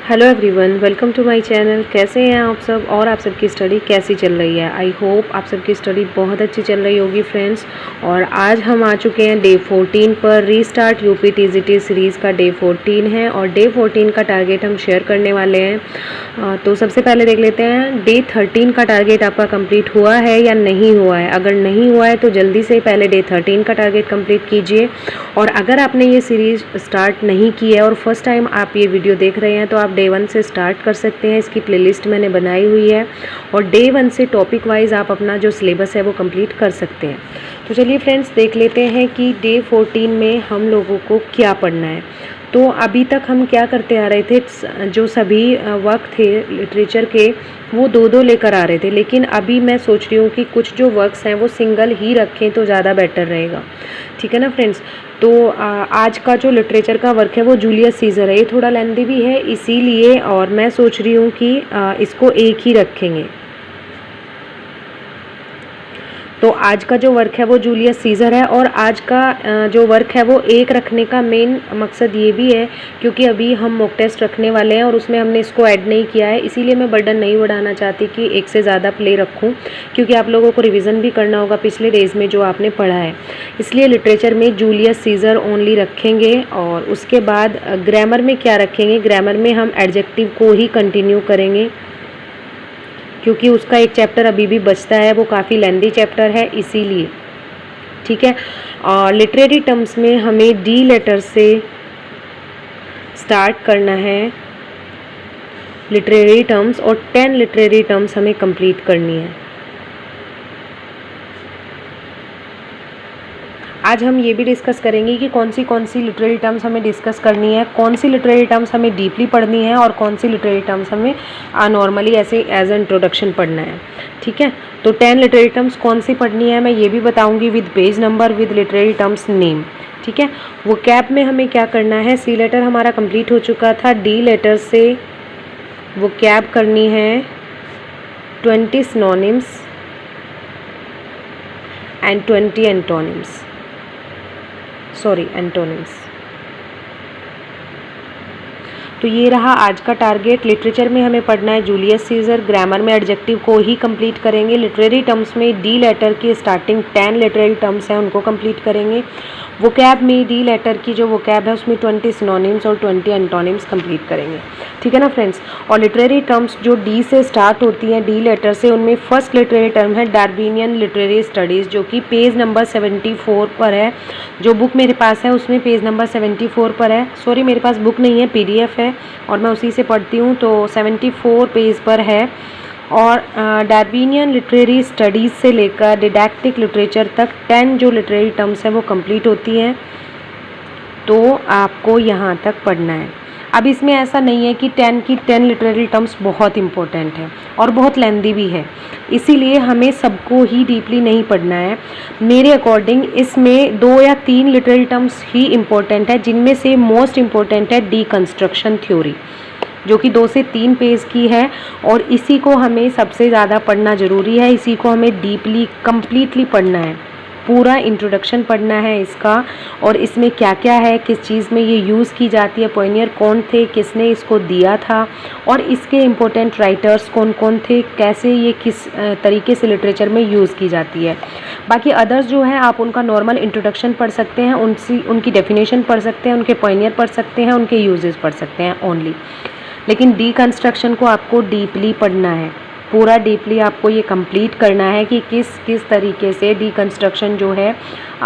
Hello everyone, welcome to my channel. कैसे हैं आप सब और आप सबकी स्टडी कैसी चल रही है। आई होप आप सबकी स्टडी बहुत अच्छी चल रही होगी फ्रेंड्स। और आज हम आ चुके हैं डे 14 पर। रीस्टार्ट यूपी टीजीटी सीरीज़ का डे 14 है और डे 14 का टारगेट हम शेयर करने वाले हैं। तो सबसे पहले देख लेते हैं डे 13 का टारगेट आपका कंप्लीट हुआ है या नहीं हुआ है। अगर नहीं हुआ है तो जल्दी से पहले डे 13 का टारगेट कंप्लीट कीजिए। और अगर आपने ये सीरीज़ स्टार्ट नहीं की है और फर्स्ट टाइम आप ये वीडियो देख रहे हैं तो आप डे 1 से स्टार्ट कर सकते हैं। इसकी प्लेलिस्ट मैंने बनाई हुई है और डे 1 से टॉपिक वाइज आप अपना जो सिलेबस है वो कंप्लीट कर सकते हैं। तो चलिए फ्रेंड्स देख लेते हैं कि डे 14 में हम लोगों को क्या पढ़ना है। तो अभी तक हम क्या करते आ रहे थे, जो सभी वर्क थे लिटरेचर के वो दो दो लेकर आ रहे थे, लेकिन अभी मैं सोच रही हूँ कि कुछ जो वर्क्स हैं वो सिंगल ही रखें तो ज़्यादा बेटर रहेगा। ठीक है ना फ्रेंड्स। तो आज का जो लिटरेचर का वर्क है वो जूलियस सीजर है। ये थोड़ा लेंथी भी है इसीलिए, और मैं सोच रही हूँ कि इसको एक ही रखेंगे। तो आज का जो वर्क है वो जूलियस सीजर है और आज का जो वर्क है वो एक रखने का मेन मकसद ये भी है क्योंकि अभी हम मॉक टेस्ट रखने वाले हैं और उसमें हमने इसको ऐड नहीं किया है, इसीलिए मैं बर्डन नहीं बढ़ाना चाहती कि एक से ज़्यादा प्ले रखूं, क्योंकि आप लोगों को रिवीजन भी करना होगा पिछले डेज में जो आपने पढ़ा है। इसलिए लिटरेचर में जूलियस सीजर ओनली रखेंगे। और उसके बाद ग्रामर में क्या रखेंगे, ग्रामर में हम एडजेक्टिव को ही कंटिन्यू करेंगे क्योंकि उसका एक चैप्टर अभी भी बचता है, वो काफ़ी लेंदी चैप्टर है इसीलिए। ठीक है। और लिटरेरी टर्म्स में हमें डी लेटर से स्टार्ट करना है लिटरेरी टर्म्स और 10 लिटरेरी टर्म्स हमें कंप्लीट करनी है। आज हम ये भी डिस्कस करेंगे कि कौन सी लिटरेरी टर्म्स हमें डिस्कस करनी है, कौन सी लिटरेरी टर्म्स हमें डीपली पढ़नी है और कौन सी लिटरेरी टर्म्स हमें नॉर्मली ऐसे एज ए इंट्रोडक्शन पढ़ना है। ठीक है। तो 10 लिटरेरी टर्म्स कौन सी पढ़नी है मैं ये भी बताऊंगी with page number, with literary terms name. ठीक है। वो कैप में हमें क्या करना है, सी लेटर हमारा कंप्लीट हो चुका था, डी लेटर से वो कैप करनी है 20 सिनोनिम्स एंड 20 एंटोनिम्स, एंटोनिम्स। तो ये रहा आज का टारगेट। लिटरेचर में हमें पढ़ना है जूलियस सीजर, ग्रामर में एडजेक्टिव को ही कंप्लीट करेंगे, लिटरेरी टर्म्स में डी लेटर की स्टार्टिंग 10 लिटरेरी टर्म्स हैं उनको कंप्लीट करेंगे, वोकैब में डी लेटर की जो वोकैब है उसमें 20 सिनोनिम्स और 20 एंटोनिम्स कंप्लीट करेंगे। ठीक है ना फ्रेंड्स। और लिटरेरी टर्म्स जो डी से स्टार्ट होती हैं, डी लेटर से, उनमें फर्स्ट लिटरेरी टर्म है डार्विनियन लिटरेरी स्टडीज़ जो कि पेज नंबर 74 पर है। जो बुक मेरे पास है उसमें पेज नंबर 74 पर है। सॉरी मेरे पास बुक नहीं है, PDF है और मैं उसी से पढ़ती हूँ, तो 74 पेज पर है। और डार्विनियन लिटरेरी स्टडीज़ से लेकर डिडैक्टिक लिटरेचर तक 10 जो लिटरेरी टर्म्स हैं वो कंप्लीट होती हैं, तो आपको यहाँ तक पढ़ना है। अब इसमें ऐसा नहीं है कि 10 की 10 लिटरेरी टर्म्स बहुत इंपॉर्टेंट है और बहुत लेंदी भी है, इसीलिए हमें सबको ही डीपली नहीं पढ़ना है। मेरे अकॉर्डिंग इसमें 2 या 3 लिटरेरी टर्म्स ही इम्पोर्टेंट है, जिनमें से मोस्ट इम्पोर्टेंट है डीकंस्ट्रक्शन थ्योरी जो कि 2 से 3 पेज की है और इसी को हमें सबसे ज़्यादा पढ़ना ज़रूरी है। इसी को हमें डीपली कम्प्लीटली पढ़ना है, पूरा इंट्रोडक्शन पढ़ना है इसका, और इसमें क्या क्या है, किस चीज़ में ये यूज़ की जाती है, पोइनियर कौन थे, किसने इसको दिया था, और इसके इम्पोर्टेंट राइटर्स कौन कौन थे, कैसे ये किस तरीके से लिटरेचर में यूज़ की जाती है। बाकी अदर्स जो है आप उनका नॉर्मल इंट्रोडक्शन पढ़ सकते हैं, उनकी डेफिनेशन पढ़ सकते हैं, उनके पोइनियर पढ़ सकते हैं, उनके यूजेस पढ़ सकते हैं ओनली। लेकिन डीकंस्ट्रक्शन को आपको डीपली पढ़ना है, पूरा डीपली आपको ये कंप्लीट करना है कि किस तरीके से डीकंस्ट्रक्शन जो है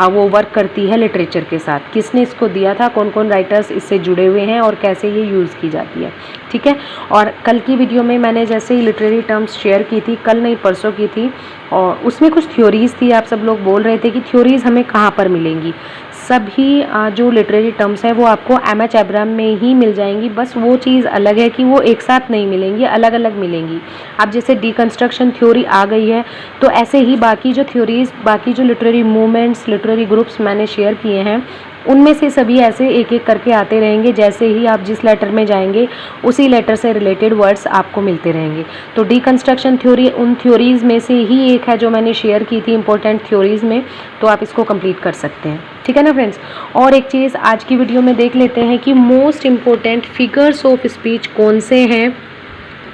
वो वर्क करती है लिटरेचर के साथ, किसने इसको दिया था, कौन कौन राइटर्स इससे जुड़े हुए हैं और कैसे ये यूज़ की जाती है। ठीक है। और कल की वीडियो में मैंने जैसे ही लिटरेरी टर्म्स शेयर की थी, कल नहीं परसों की थी, और उसमें कुछ थ्योरीज़ थी। आप सब लोग बोल रहे थे कि थ्योरीज़ हमें कहाँ पर मिलेंगी। सभी जो लिटरेरी टर्म्स है वो आपको MH एब्राहम में ही मिल जाएंगी, बस वो चीज़ अलग है कि वो एक साथ नहीं मिलेंगी, अलग अलग मिलेंगी। अब जैसे डीकंस्ट्रक्शन थ्योरी आ गई है तो ऐसे ही बाकी जो थ्योरीज़, बाकी जो लिटरेरी मूवमेंट्स, लिटरेरी ग्रुप्स मैंने शेयर किए हैं उनमें से सभी ऐसे एक एक करके आते रहेंगे, जैसे ही आप जिस लेटर में जाएंगे उसी लेटर से रिलेटेड वर्ड्स आपको मिलते रहेंगे। तो डिकंस्ट्रक्शन थ्योरी उन थ्योरीज़ में से ही एक है जो मैंने शेयर की थी इंपॉर्टेंट थ्योरीज़ में, तो आप इसको कंप्लीट कर सकते हैं। ठीक है ना फ्रेंड्स। और एक चीज़ आज की वीडियो में देख लेते हैं कि most important figures of speech कौन से हैं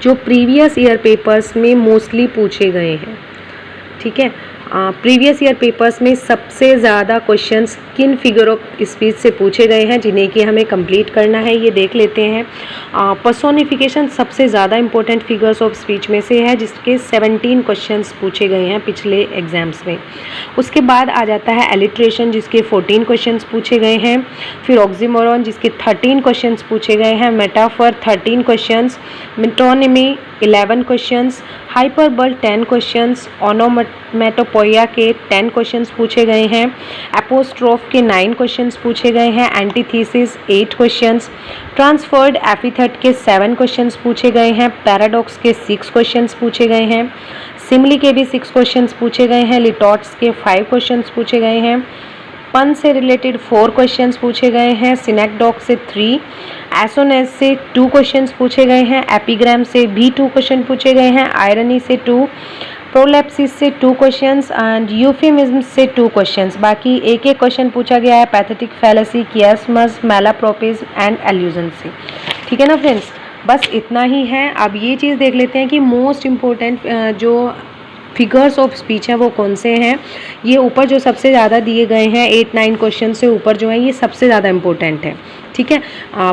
जो प्रीवियस ईयर पेपर्स में मोस्टली पूछे गए हैं। ठीक है, प्रीवियस ईयर पेपर्स में सबसे ज़्यादा क्वेश्चंस किन फिगर ऑफ स्पीच से पूछे गए हैं जिन्हें कि हमें कंप्लीट करना है, ये देख लेते हैं। पर्सोनिफिकेशन सबसे ज़्यादा इंपॉर्टेंट फिगर्स ऑफ स्पीच में से है, जिसके 17 क्वेश्चंस पूछे गए हैं पिछले एग्जाम्स में। उसके बाद आ जाता है एलिट्रेशन, जिसके 14 क्वेश्चंस पूछे गए हैं। फिर ऑक्सीमोरॉन, जिसके 13 क्वेश्चंस पूछे गए हैं। Metaphor 13 questions, metonymy 11 questions, hyperbole 10 questions, onomatopoeia के 10 क्वेश्चंस पूछे गए हैं। एपोस्ट्रोफ के 9 क्वेश्चंस पूछे गए हैं। एंटीथीसिस 8 क्वेश्चंस, ट्रांसफर्ड एपिथेट के 7 क्वेश्चंस पूछे गए हैं। पैराडॉक्स के 6 क्वेश्चंस पूछे गए हैं। सिमिली के भी 6 क्वेश्चंस पूछे गए हैं। लिटॉट्स के 5 क्वेश्चंस पूछे गए हैं। पन से रिलेटेड 4 क्वेश्चंस पूछे गए हैं। सिनेक्डॉक से 3, एसोनेस से 2 क्वेश्चंस पूछे गए हैं। एपिग्राम से भी 2 क्वेश्चन पूछे गए हैं। आयरनी से 2, प्रोलेप्सिस से 2 क्वेश्चंस एंड यूफेमिज्म से 2 क्वेश्चंस। बाकी एक एक क्वेश्चन पूछा गया है पैथेटिक फैलेसी, कियास्मस, मैलाप्रोपिस एंड एल्यूजन से। ठीक है ना फ्रेंड्स, बस इतना ही है। अब ये चीज़ देख लेते हैं कि मोस्ट इम्पोर्टेंट जो फिगर्स ऑफ स्पीच है वो कौन से हैं। ये ऊपर जो सबसे ज़्यादा दिए गए हैं 8-9 क्वेश्चन से ऊपर जो है ये सबसे ज़्यादा इम्पोर्टेंट है। ठीक है,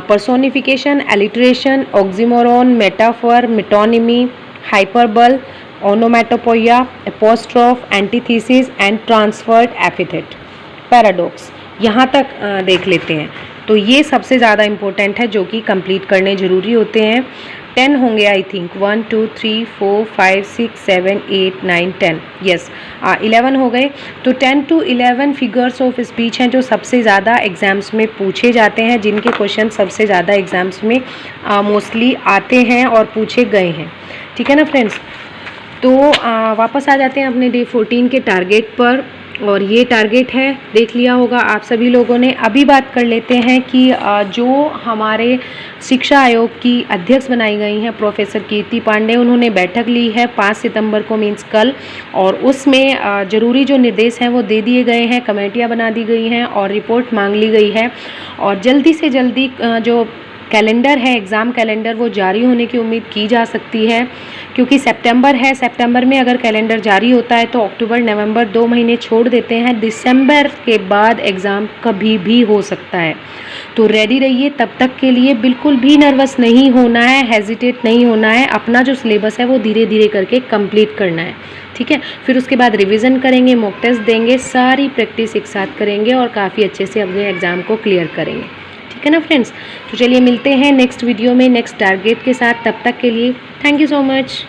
personification, alliteration, oxymoron, metaphor, metonymy, hyperbole, onomatopoeia, apostrophe, antithesis and transferred epithet, paradox, यहाँ तक देख लेते हैं। तो ये सबसे ज़्यादा इम्पोर्टेंट है जो कि कंप्लीट करने ज़रूरी होते हैं। 10 होंगे आई थिंक, 1 2 3 4 5 6 7 8 9 10, यस 11 हो गए। तो 10 to 11 फिगर्स ऑफ स्पीच हैं जो सबसे ज़्यादा एग्ज़ाम्स में पूछे जाते हैं, जिनके क्वेश्चन सबसे ज़्यादा एग्ज़ाम्स में मोस्टली आते हैं और पूछे गए हैं। ठीक है ना फ्रेंड्स। तो वापस आ जाते हैं अपने डे 14 के टारगेट पर, और ये टारगेट है देख लिया होगा आप सभी लोगों ने। अभी बात कर लेते हैं कि जो हमारे शिक्षा आयोग की अध्यक्ष बनाई गई हैं प्रोफेसर कीर्ति पांडे, उन्होंने बैठक ली है 5 सितंबर को, मीन्स कल, और उसमें ज़रूरी जो निर्देश हैं वो दे दिए गए हैं, कमेटियाँ बना दी गई हैं और रिपोर्ट मांग ली गई है। और जल्दी से जल्दी जो कैलेंडर है, एग्ज़ाम कैलेंडर, वो जारी होने की उम्मीद की जा सकती है, क्योंकि सितंबर है। सितंबर में अगर कैलेंडर जारी होता है तो अक्टूबर नवंबर 2 महीने छोड़ देते हैं। दिसंबर के बाद एग्ज़ाम कभी भी हो सकता है, तो रेडी रहिए तब तक के लिए। बिल्कुल भी नर्वस नहीं होना है, हेजिटेट नहीं होना है। अपना जो सिलेबस है वो धीरे धीरे करके कंप्लीट करना है। ठीक है, फिर उसके बाद रिवीजन करेंगे, मॉक टेस्ट देंगे, सारी प्रैक्टिस एक साथ करेंगे और काफ़ी अच्छे से अपने एग्ज़ाम को क्लियर करेंगे। ठीक है ना फ्रेंड्स। तो चलिए मिलते हैं नेक्स्ट वीडियो में नेक्स्ट टारगेट के साथ। तब तक के लिए थैंक यू सो मच।